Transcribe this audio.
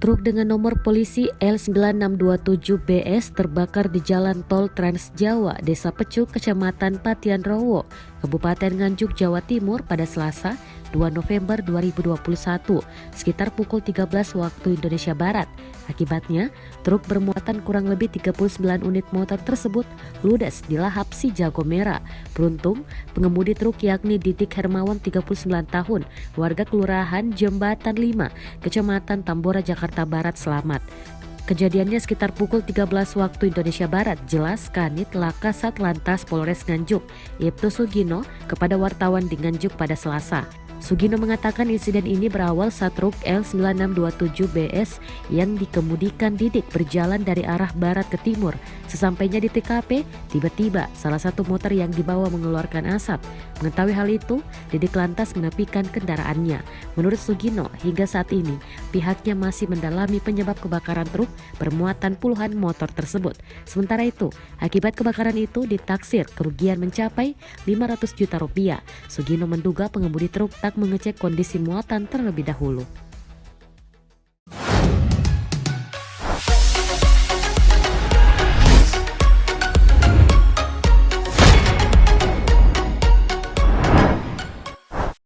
Truk dengan nomor polisi L9627BS terbakar di Jalan Tol Trans Jawa, Desa Pecuk, Kecamatan Patian Rowo, Kabupaten Nganjuk, Jawa Timur pada Selasa 2 November 2021 sekitar pukul 13 waktu Indonesia Barat. Akibatnya, truk bermuatan kurang lebih 39 unit motor tersebut ludes dilahap si jago merah. Beruntung, pengemudi truk yakni Didik Hermawan 39 tahun, warga Kelurahan Jembatan 5, Kecamatan Tambora, Jakarta Barat selamat. Kejadiannya sekitar pukul 13 waktu Indonesia Barat, jelas Kanit Laka Satlantas Polres Nganjuk, Ibtu Sugino, kepada wartawan di Nganjuk pada Selasa. Sugino mengatakan insiden ini berawal saat truk L9627BS yang dikemudikan Didik berjalan dari arah barat ke timur. Sesampainya di TKP, tiba-tiba salah satu motor yang dibawa mengeluarkan asap. Mengetahui hal itu, Didik lantas menepikan kendaraannya. Menurut Sugino, hingga saat ini pihaknya masih mendalami penyebab kebakaran truk bermuatan puluhan motor tersebut. Sementara itu, akibat kebakaran itu ditaksir kerugian mencapai 500 juta rupiah. Sugino menduga pengemudi truk tak mengecek kondisi muatan terlebih dahulu.